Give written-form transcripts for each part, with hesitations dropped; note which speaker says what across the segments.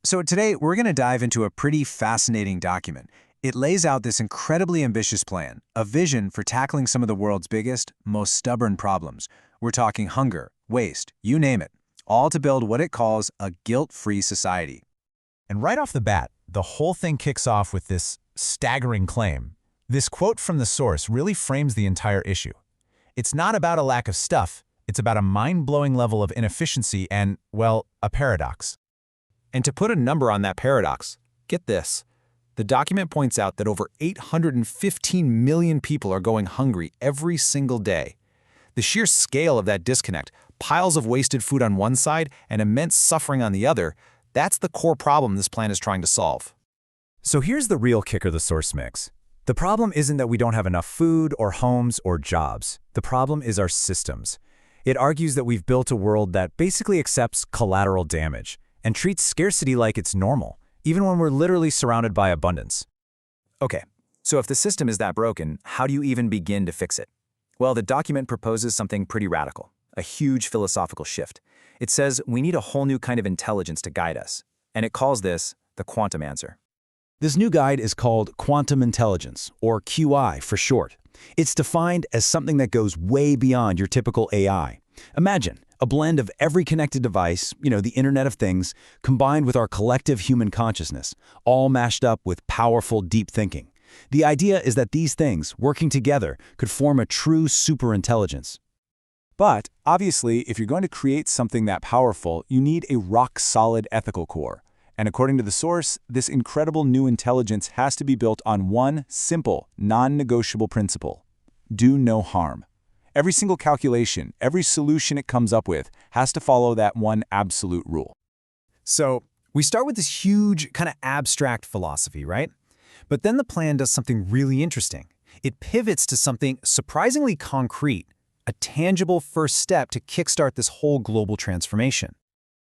Speaker 1: So today, we're going to dive into a pretty fascinating document. It lays out this incredibly ambitious plan, a vision for tackling some of the world's biggest, most stubborn problems. We're talking hunger, waste, you name it, all to build what it calls a guilt-free society.
Speaker 2: And right off the bat, the whole thing kicks off with this staggering claim. This quote from the source really frames the entire issue. It's not about a lack of stuff, it's about a mind-blowing level of inefficiency and, well, a paradox.
Speaker 3: And to put a number on that paradox, get this. The document points out that over 815 million people are going hungry every single day. The sheer scale of that disconnect, piles of wasted food on one side and immense suffering on the other, that's the core problem this plan is trying to solve.
Speaker 2: So here's the real kicker the source makes. The problem isn't that we don't have enough food or homes or jobs. The problem is our systems. It argues that we've built a world that basically accepts collateral damage and treats scarcity like it's normal, even when we're literally surrounded by abundance.
Speaker 3: Okay, so if the system is that broken, how do you even begin to fix it? Well, the document proposes something pretty radical, a huge philosophical shift. It says we need a whole new kind of intelligence to guide us, and it calls this the quantum answer.
Speaker 2: This new guide is called Quantum Intelligence, or QI for short. It's defined as something that goes way beyond your typical AI. Imagine a blend of every connected device, the Internet of Things, combined with our collective human consciousness, all mashed up with powerful, deep thinking. The idea is that these things, working together, could form a true superintelligence.
Speaker 4: But, obviously, if you're going to create something that powerful, you need a rock-solid ethical core. And according to the source, this incredible new intelligence has to be built on one simple, non-negotiable principle: do no harm. Every single calculation, every solution it comes up with has to follow that one absolute rule.
Speaker 3: So, we start with this huge, kind of abstract philosophy, right? But then the plan does something really interesting. It pivots to something surprisingly concrete, a tangible first step to kickstart this whole global transformation.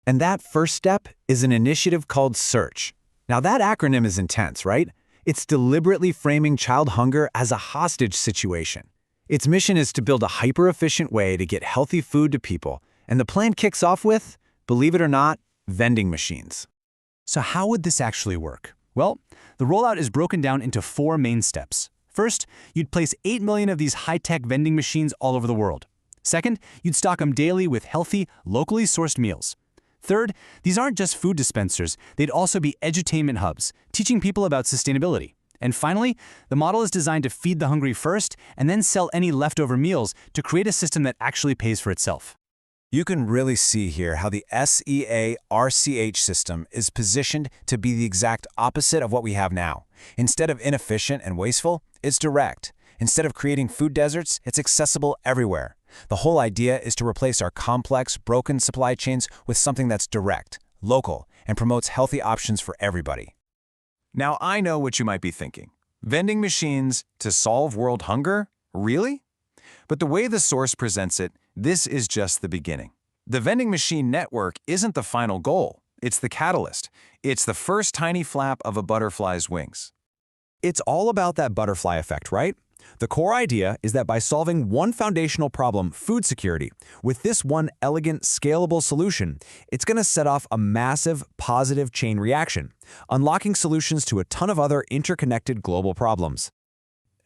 Speaker 2: And that first step is an initiative called SEARCH. Now that acronym is intense, right? It's deliberately framing child hunger as a hostage situation. Its mission is to build a hyper-efficient way to get healthy food to people, and the plan kicks off with, believe it or not, vending machines.
Speaker 5: So how would this actually work? Well, the rollout is broken down into 4 main steps. First, you'd place 8 million of these high-tech vending machines all over the world. Second, you'd stock them daily with healthy, locally sourced meals. Third, these aren't just food dispensers, they'd also be edutainment hubs, teaching people about sustainability. And finally, the model is designed to feed the hungry first and then sell any leftover meals to create a system that actually pays for itself.
Speaker 1: You can really see here how the SEARCH system is positioned to be the exact opposite of what we have now. Instead of inefficient and wasteful, it's direct. Instead of creating food deserts, it's accessible everywhere. The whole idea is to replace our complex, broken supply chains with something that's direct, local, and promotes healthy options for everybody.
Speaker 3: Now, I know what you might be thinking. Vending machines to solve world hunger? Really? But the way the source presents it, this is just the beginning. The vending machine network isn't the final goal. It's the catalyst. It's the first tiny flap of a butterfly's wings.
Speaker 2: It's all about that butterfly effect, right? The core idea is that by solving one foundational problem, food security, with this one elegant, scalable solution, it's going to set off a massive, positive chain reaction, unlocking solutions to a ton of other interconnected global problems.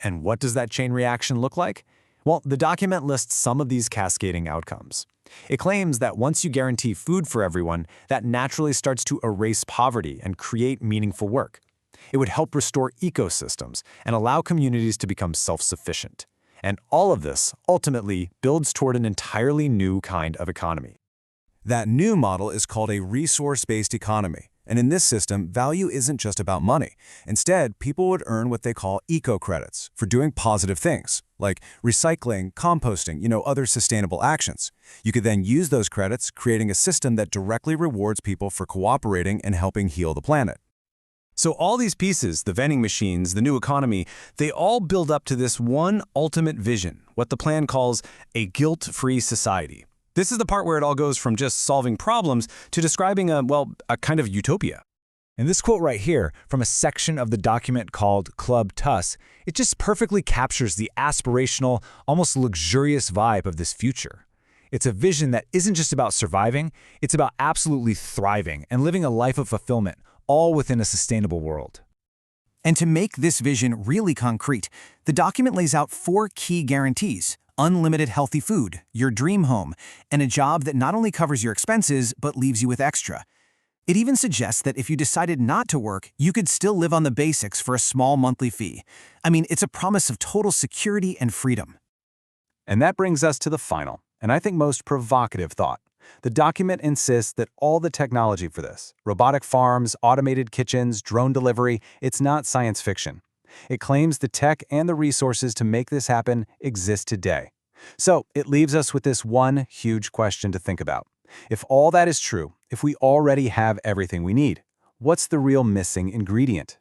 Speaker 3: And what does that chain reaction look like? Well, the document lists some of these cascading outcomes. It claims that once you guarantee food for everyone, that naturally starts to erase poverty and create meaningful work. It would help restore ecosystems and allow communities to become self-sufficient. And all of this, ultimately, builds toward an entirely new kind of economy.
Speaker 1: That new model is called a resource-based economy. And in this system, value isn't just about money. Instead, people would earn what they call eco-credits for doing positive things, like recycling, composting, other sustainable actions. You could then use those credits, creating a system that directly rewards people for cooperating and helping heal the planet.
Speaker 3: So all these pieces, the vending machines, the new economy, they all build up to this one ultimate vision, what the plan calls a guilt-free society. This is the part where it all goes from just solving problems to describing a kind of utopia.
Speaker 2: And this quote right here, from a section of the document called ClubQILL, it just perfectly captures the aspirational, almost luxurious vibe of this future.
Speaker 4: It's a vision that isn't just about surviving, it's about absolutely thriving and living a life of fulfillment, all within a sustainable world.
Speaker 6: And to make this vision really concrete, the document lays out 4 key guarantees: unlimited healthy food, your dream home, and a job that not only covers your expenses but leaves you with extra. It even suggests that if you decided not to work, you could still live on the basics for a small monthly fee. I mean, it's a promise of total security and freedom.
Speaker 3: And that brings us to the final, and I think most provocative thought. The document insists that all the technology for this, robotic farms, automated kitchens, drone delivery, it's not science fiction. It claims the tech and the resources to make this happen exist today. So it leaves us with this one huge question to think about. If all that is true, if we already have everything we need, what's the real missing ingredient?